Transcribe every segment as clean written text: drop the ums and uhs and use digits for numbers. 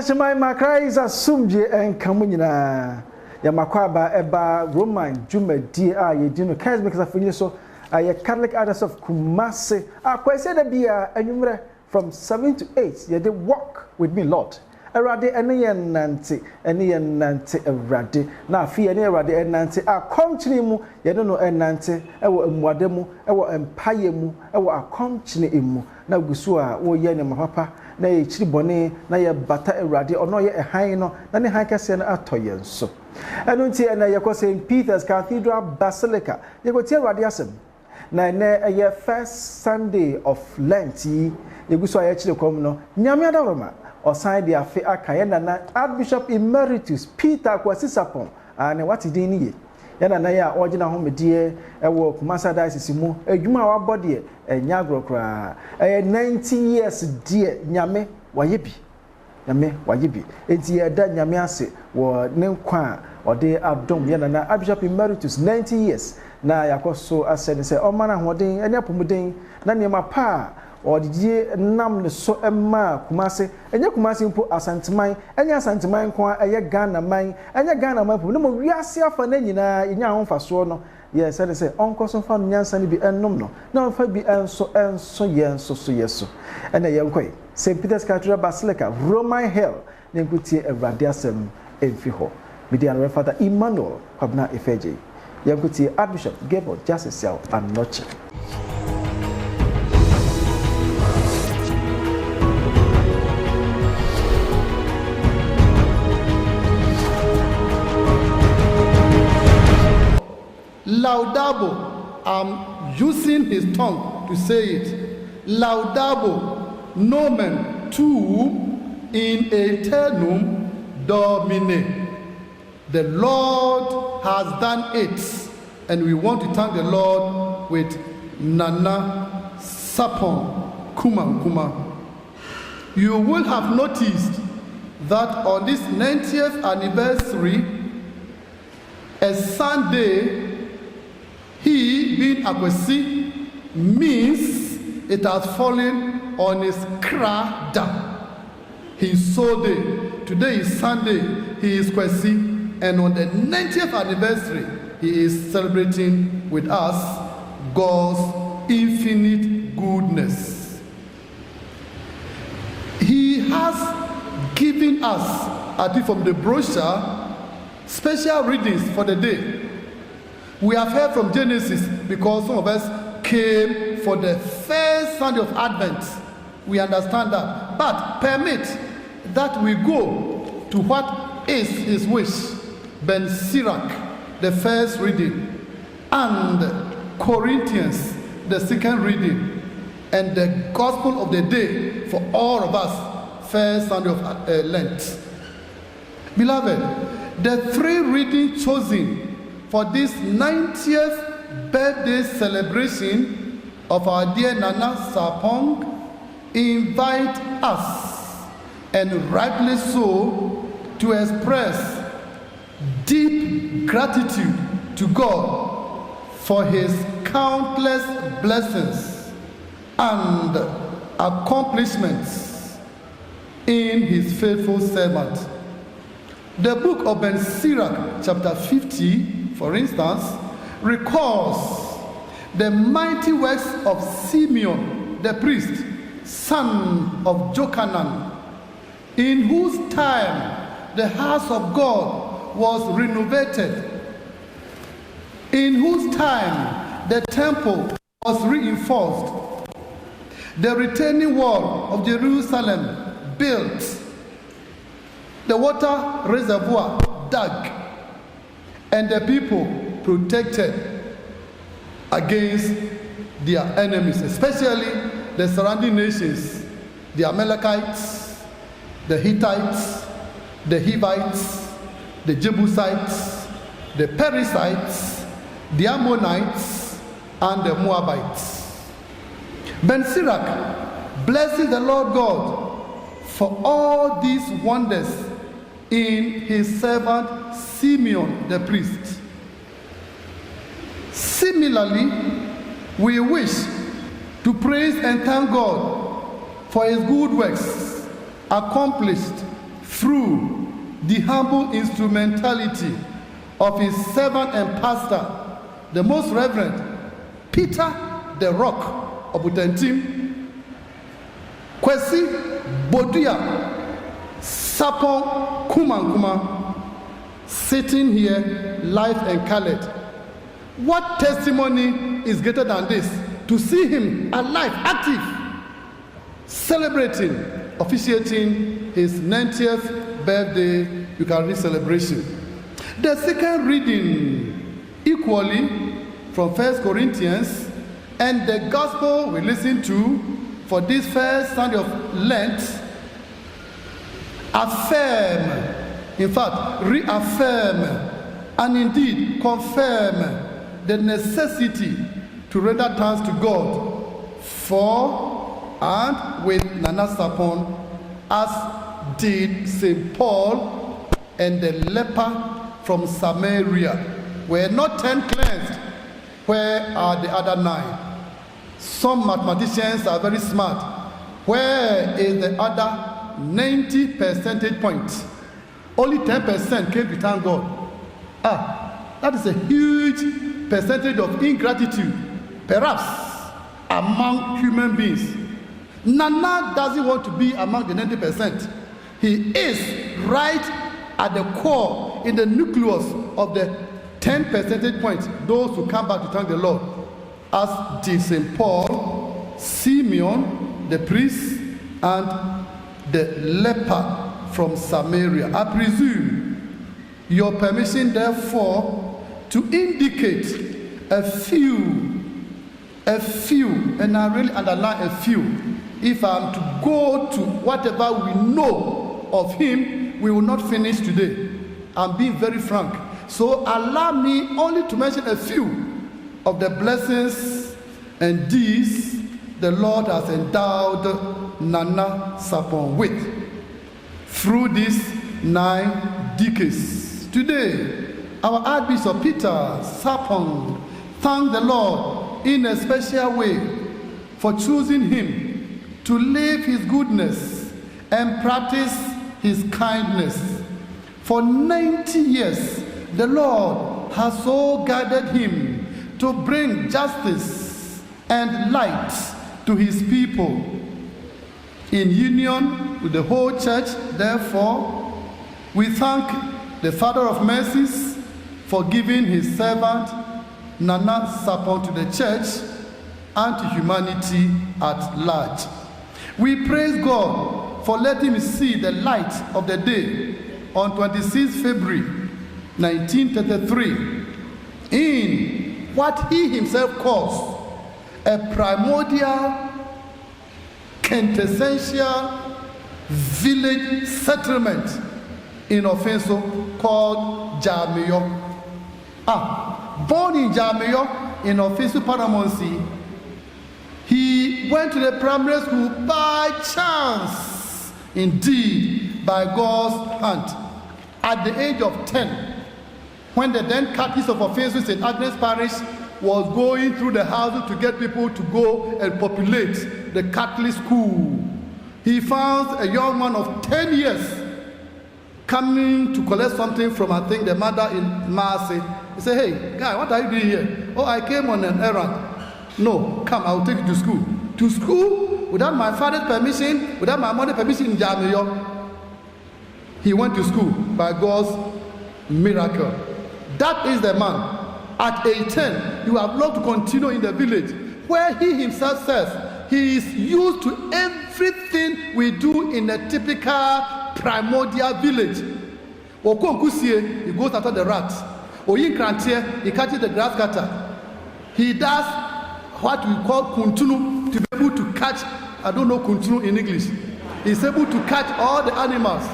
Adeshimai Makra is a sumje and Kamunina. Yamakwaba Eba Roman Juma D.R. Yedino Kaz because of so a Catholic address of Kumasi. Kwesi de Bia and from 7 to 8. You did walk with me, Lord. Erade ene nante erade na afi ene erade enante akomchini mu ye no enante ewo emuade mu ewo empaye mu ewo akomchini emu na gusu a wo ye ne mapapa na ye chiri bone na ye bata erade ono ye ehan no na ne han kase na atoye nso eno nti ene ye ko St. Peter's Cathedral Basilica ye ko ti erade asem na ene ye first Sunday of Lent ye gusu a ye chiri kom no nyame adawroma Osai de afe akayena na Archbishop Emeritus Kwesi Sarpong and what he did ye. Yana na ya ojina homedie ewo Kumasa diocese mu adwuma wa body e nyagro kra 90 years die nyame wayebi enti ye da nyame ase wo ne nkwa ode adom yana na Archbishop Emeritus 90 years na yakoso asene se o mana hoden enya pomuden na niema pa odie nam ne so ema Kumase enye Kumase mpo asanteman enye asanteman ko eye Ghana man enye Ghana man po no mo wiase afa na nyina enya ahomfaso no ye said say onkoso fa nyansa ne bi ennom no na fa bi enso yeso ena ye nkoi St. Peter's Cathedral Basilica Roman Hill ne nkutie Awurade asem emfi ho Median Father Emmanuel Kwabna Efeje ye nkutie Archbishop Gabriel Anokye. Laudabo, I'm using his tongue to say it. Laudabo, nomen tuum in aeternum domine. The Lord has done it, and we want to thank the Lord with Nana Sarpong Kuma. You will have noticed that on this 90th anniversary, a Sunday, he being a Kwesi means it has fallen on his krada. His soul day. Today is Sunday, he is Kwesi, and on the 90th anniversary, he is celebrating with us God's infinite goodness. He has given us, I think from the brochure, special readings for the day. We have heard from Genesis because some of us came for the first Sunday of Advent. We understand that. But permit that we go to what is his wish. Ben Sirach, the first reading, and Corinthians, the second reading, and the gospel of the day for all of us, first Sunday of Lent. Beloved, the three readings chosen for this 90th birthday celebration of our dear Nana Sarpong invite us, and rightly so, to express deep gratitude to God for his countless blessings and accomplishments in his faithful servant. The book of Ben Sirach, chapter 50, for instance, recalls the mighty works of Simeon, the priest, son of Jochanan, in whose time the house of God was renovated, in whose time the temple was reinforced, the retaining wall of Jerusalem built, the water reservoir dug, and the people protected against their enemies, especially the surrounding nations, the Amalekites, the Hittites, the Hivites, the Jebusites, the Perizzites, the Ammonites, and the Moabites. Ben Sirach blesses the Lord God for all these wonders in his servant Simeon the priest. Similarly, we wish to praise and thank God for his good works accomplished through the humble instrumentality of his servant and pastor, the Most Reverend Peter the Rock Obutentim, Kwesi Boduya Sarpong Kumankuma, sitting here live and colored. What testimony is greater than this? To see him alive, active, celebrating, officiating his 90th birthday Eucharistic celebration. The second reading, equally from 1 Corinthians, and the gospel we listen to for this first Sunday of Lent, affirm, in fact, reaffirm, and indeed confirm the necessity to render thanks to God for and with Nana Sarpong, as did St. Paul and the leper from Samaria. Were not 10 cleansed? Where are the other 9? Some mathematicians are very smart. Where is the other 90 percentage points? Only 10% came to thank God. That is a huge percentage of ingratitude, perhaps among human beings. Nana doesn't want to be among the 90%. He is right at the core, in the nucleus of the 10 percentage points, those who come back to thank the Lord, as did St. Paul, Simeon, the priest, and the leper from Samaria. I presume your permission, therefore, to indicate a few, and I really underline a few. If I'm to go to whatever we know of him, we will not finish today. I'm being very frank. So allow me only to mention a few of the blessings and deeds the Lord has endowed Nana Sarpong with through these 9 decades. Today, our Archbishop Peter Sarpong thanked the Lord in a special way for choosing him to live his goodness and practice his kindness. For 90 years, the Lord has so guided him to bring justice and light to his people. In union with the whole church, therefore, we thank the Father of Mercies for giving his servant Nana Sarpong to the church and to humanity at large. We praise God for letting him see the light of the day on 26 February 1933 in what he himself calls a primordial, quintessential village settlement in Ofenso called Jameyo. Born in Jameyo in Ofenso, Paramonsi, he went to the primary school by chance, indeed by God's hand. At the age of 10, when the then Catholics of Ofenso St. Agnes Parish was going through the houses to get people to go and populate the Catholic school, he found a young man of 10 years coming to collect something from, I think, the mother in Marseille. He said, "Hey, guy, what are you doing here?" "Oh, I came on an errand." "No, come, I will take you to school." To school, without my father's permission, without my mother's permission in Jameyo. He went to school by God's miracle. That is the man. At age 10, you have loved to continue in the village, where he himself says he is used to everything we do in a typical primordial village. He goes after the rats. He catches the grass cutter. He does what we call kuntunu, to be able to catch, I don't know kuntunu in English. He's able to catch all the animals.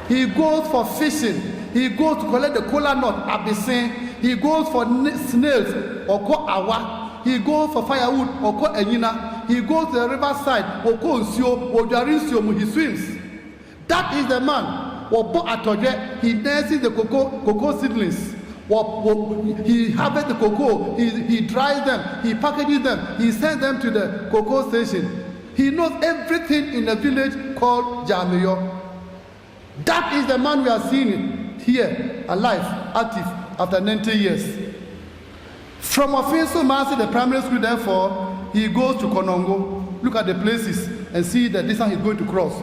He goes for fishing. He goes to collect the kola nut, abisin. He goes for snails, or ko awa. He goes for firewood, or ko enyina. He goes to the riverside, or ko nsio, or jarisio, he swims. That is the man. He nurses the cocoa seedlings. He harvests the cocoa, he dries them, he packages them, he sends them to the cocoa station. He knows everything in a village called Jameyo. That is the man we are seeing here, alive, active, after 90 years. From Offiso Masi, the primary school, therefore, he goes to Konongo. Look at the places and see the distance he's going to cross.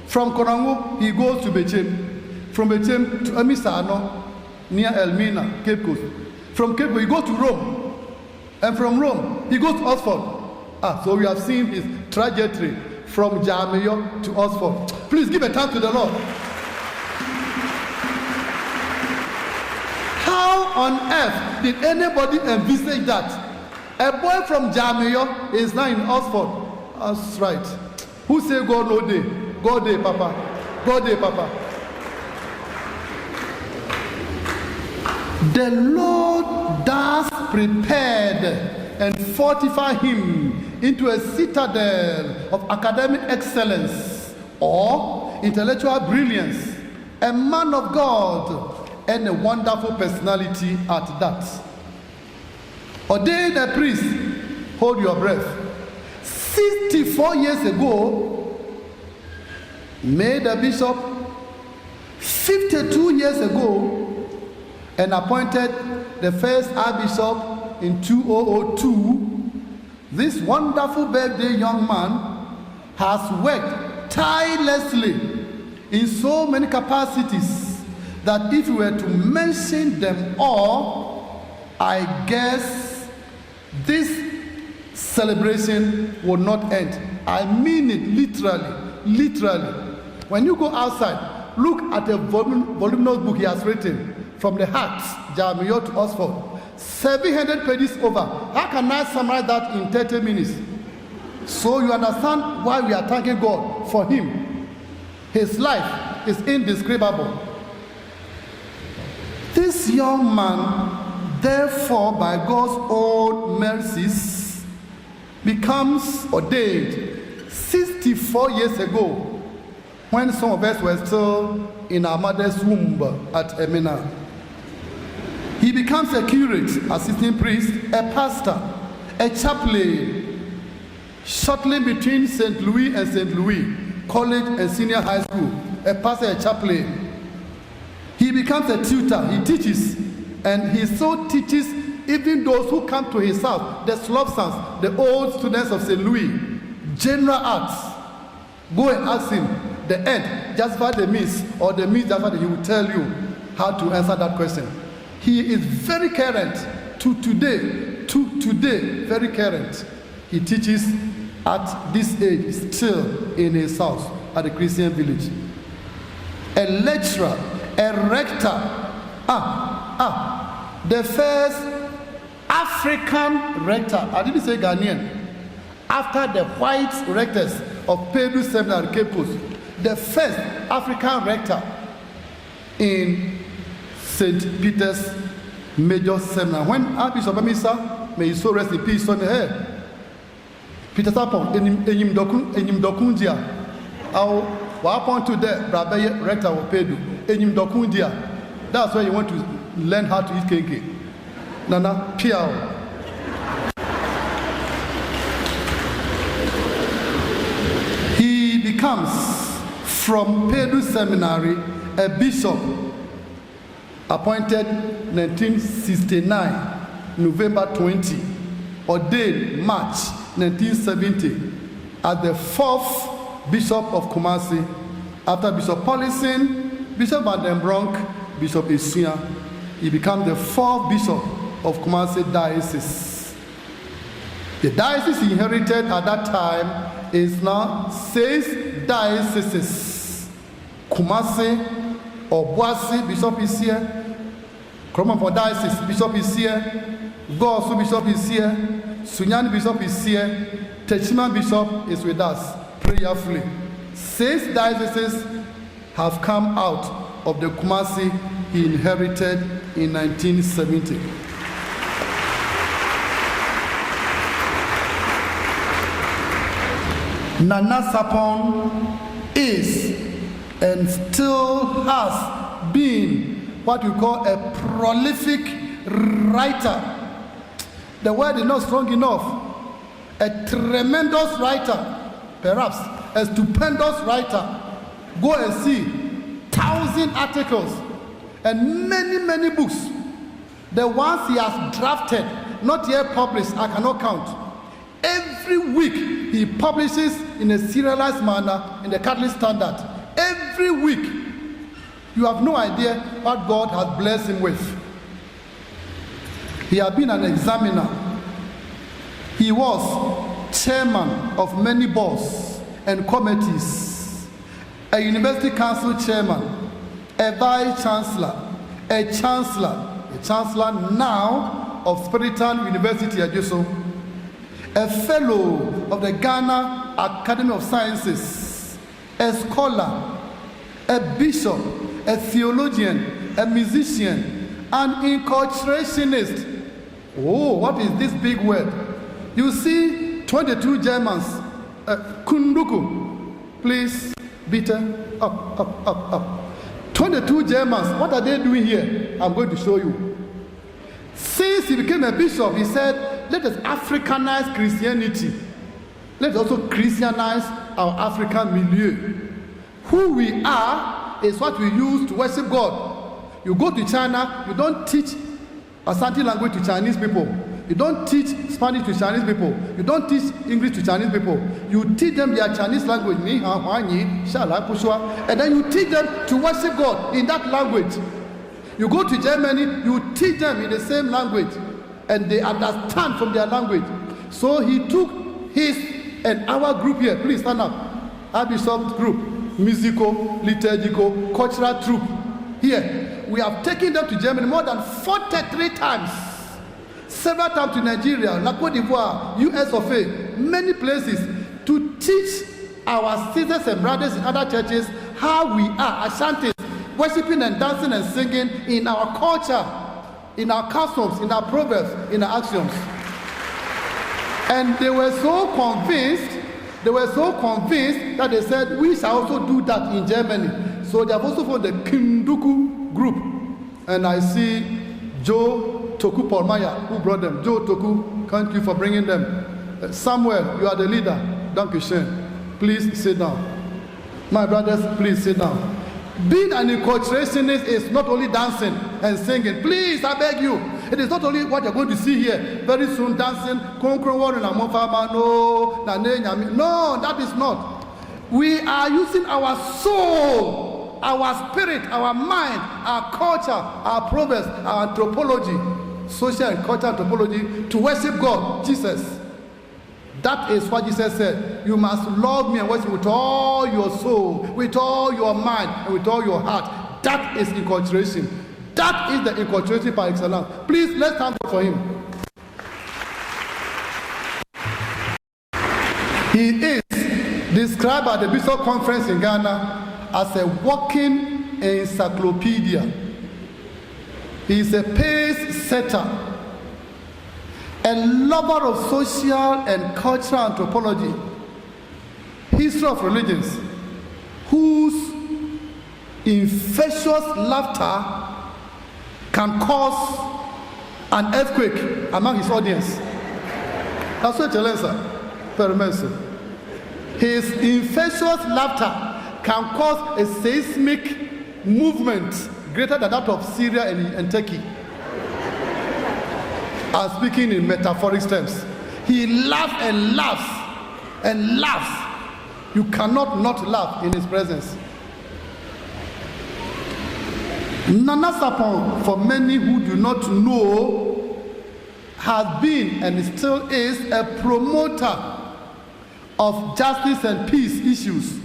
From Konongo, he goes to Bechem. From Bechem to Amisano, near Elmina, Cape Coast. From Cape Coast, he goes to Rome. And from Rome, he goes to Oxford. So we have seen his trajectory from Jamaica to Oxford. Please give a thanks to the Lord. How on earth did anybody envisage that? A boy from Jamaica is now in Oxford. That's right. Who say God no day? God day, Papa. God day, Papa. The Lord thus prepared and fortified him into a citadel of academic excellence or intellectual brilliance, a man of God, and a wonderful personality at that. Ordained a priest, hold your breath, 64 years ago, made a bishop 52 years ago, and appointed the first archbishop in 2002. This wonderful birthday young man has worked tirelessly in so many capacities that if we were to mention them all, I guess this celebration would not end. I mean it literally. When you go outside, look at the voluminous book he has written, From the Heart, Jamaica to Oxford. 700 pages over. How can I summarize that in 30 minutes? So you understand why we are thanking God for him. His life is indescribable. This young man, therefore, by God's own mercies, becomes ordained 64 years ago, when some of us were still in our mother's womb at Emina. He becomes a curate, assistant priest, a pastor, a chaplain, shuttling between St. Louis and St. Louis, college and senior high school, a pastor, a chaplain. He becomes a tutor, he teaches, and he so teaches even those who come to his house, the Slopsons, the old students of St. Louis, general arts. Go and ask him the end, just for the means, or the means, just for he will tell you how to answer that question. He is very current to today, very current. He teaches at this age, still in his house at the Christian village. A lecturer, a rector, the first African rector, I didn't say Ghanaian, after the white rectors of Peru Seminary, Cape Coast, the first African rector in St. Peter's Major Seminary. When Archbishop Amisa, may he so rest in peace, on the head, Peter Sarpong, enyim dokundia, our point to the Brabe rector of Peru, enyim dokundia. That's why you want to learn how to eat cake. Nana, piao. He becomes, from Peru Seminary, a bishop, appointed 1969, November 20, ordained March 1970 as the fourth bishop of Kumasi, after Bishop Policing, Bishop Van den Bronk, Bishop Isuya. He becomes the fourth bishop of Kumasi Diocese. The diocese he inherited at that time is now 6 dioceses. Kumasi, Obuasi, Bishop is here. Kromampo Diocese, Bishop is here. Gosu, Bishop is here. Sunyani, Bishop is here. Techima, Bishop is with us prayerfully. 6 dioceses have come out of the Kumasi he inherited in 1970. Nana Sarpong is and still has been what we call a prolific writer. The word is not strong enough. A tremendous writer, perhaps a stupendous writer. Go and see 1,000 articles, and many books. The ones he has drafted, not yet published, I cannot count. Every week he publishes in a serialized manner in the Catholic Standard. Every week. You have no idea what God has blessed him with. He has been an examiner. He was chairman of many boards and committees, a university council chairman, a vice chancellor, a chancellor now of Spiritan University Ajuso, a fellow of the Ghana Academy of Sciences, a scholar, a bishop, a theologian, a musician, an enculturationist. Oh, what is this big word? You see 22 Germans, Kunduku, please, bitte, up. 22 Germans, what are they doing here? I'm going to show you. Since he became a bishop, he said, let us Africanize Christianity. Let us also Christianize our African milieu. Who we are is what we use to worship God. You go to China, you don't teach Asante language to Chinese people. You don't teach Spanish to Chinese people. You don't teach English to Chinese people. You teach them their Chinese language, and then you teach them to worship God in that language. You go to Germany, you teach them in the same language, and they understand from their language. So he took his and our group here. Please stand up. Archbishop group, musical, liturgical, cultural troupe. Here, we have taken them to Germany more than 43 times. Several times to Nigeria, La Côte d'Ivoire, US of A, many places, to teach our sisters and brothers in other churches how we are Ashantis, worshiping and dancing and singing in our culture, in our customs, in our proverbs, in our axioms. And they were so convinced that they said, we shall also do that in Germany. So they have also formed the Kinduku group. And I see Joe Toku Polmaya, who brought them. Joe Toku, thank you for bringing them. Samuel, you are the leader. Thank you, Shane. Please sit down. My brothers, please sit down. Being an enculturationist is not only dancing and singing. Please, I beg you. It is not only what you're going to see here. Very soon dancing. No, that is not. We are using our soul, our spirit, our mind, our culture, our proverbs, our anthropology, social and cultural anthropology to worship God, Jesus. That is what Jesus said. You must love me and worship with all your soul, with all your mind, and with all your heart. That is enculturation. That is the enculturation par excellence. Please, let's thank God for him. He is described by the Bishop Conference in Ghana as a walking encyclopedia. He is a pace setter, a lover of social and cultural anthropology, history of religions, whose infectious laughter can cause an earthquake among his audience. That's what Jelensa permits. His infectious laughter can cause a seismic movement greater than that of Syria and Turkey. I'm speaking in metaphoric terms. He laughs and laughs and laughs. You cannot not laugh in his presence. Nana Sarpong, for many who do not know, has been and still is a promoter of justice and peace issues.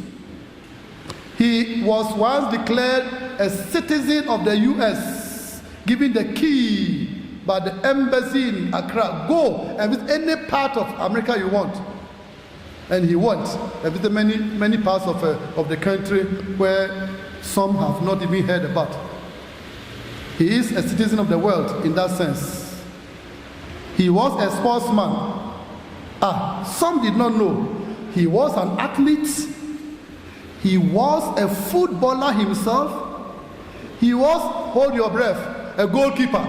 He was once declared a citizen of the US, given the key by the embassy in Accra. Go and visit any part of America you want. And he went and visit many parts of the country where some have not even heard about. He is a citizen of the world in that sense. He was a sportsman. Some did not know. He was an athlete. He was a footballer himself. He was, hold your breath, a goalkeeper.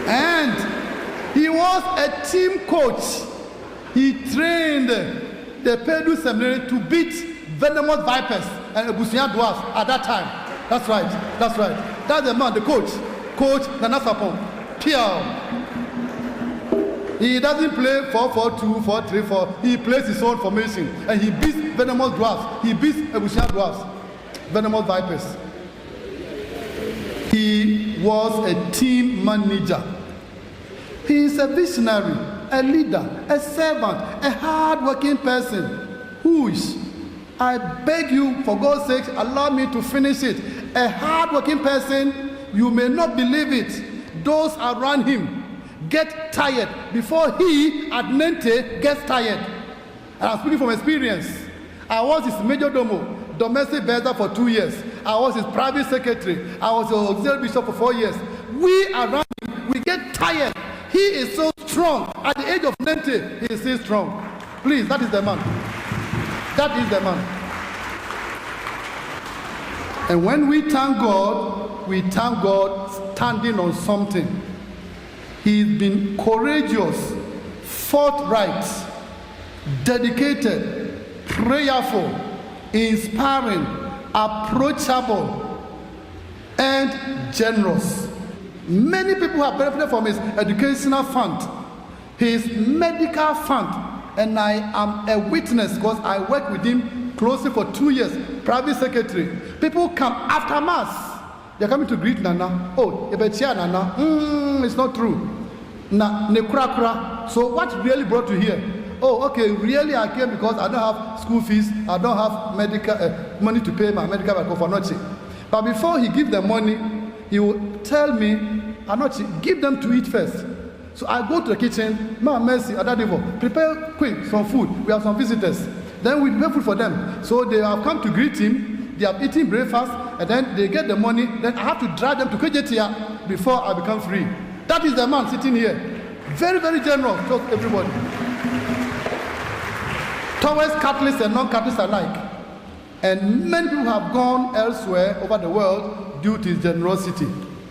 And he was a team coach. He trained the Purdue Seminary to beat venomous vipers and Ebusia dwarfs at that time. That's right. That's the man, the coach Nana Sarpong. Pure. He doesn't play 4-4-2, 4-3-4. He plays his own formation and he beats venomous dwarfs. He beats Ebusia dwarfs, venomous vipers. He was a team manager. He is a visionary, a leader, a servant, a hard-working person. Whoosh. I beg you, for God's sake, allow me to finish it. A hard-working person, you may not believe it. Those around him get tired before he, at Nente, gets tired. And I'm speaking from experience. I was his major domo, domestic better for 2 years. I was his private secretary. I was the auxiliary bishop for 4 years. We around him, we get tired. He is so strong. At the age of 90, he is still strong. Please, that is the man. That is the man. And when we thank God standing on something. He's been courageous, forthright, dedicated, prayerful, inspiring, approachable, and generous. Many people have benefited from his educational fund, his medical fund, and I am a witness because I worked with him closely for 2 years, private secretary. People come after mass. They're coming to greet Nana. Oh, Ebechia Nana. It's not true. Na nekura. So what really brought you here? Oh, okay, really I came because I don't have school fees. I don't have medical money to pay my medical for noche. But before he give them money, he will tell me, Anoche, give them to eat first. So I go to the kitchen, Ma Mercy, Adadivo, prepare quick some food. We have some visitors. Then we prepare food for them. So they have come to greet him. They have eaten breakfast, and then they get the money. Then I have to drive them to Kejetia before I become free. That is the man sitting here. Very, very generous to everybody. Towards Catholics and non-Catholics alike. And many people have gone elsewhere over the world due to his generosity.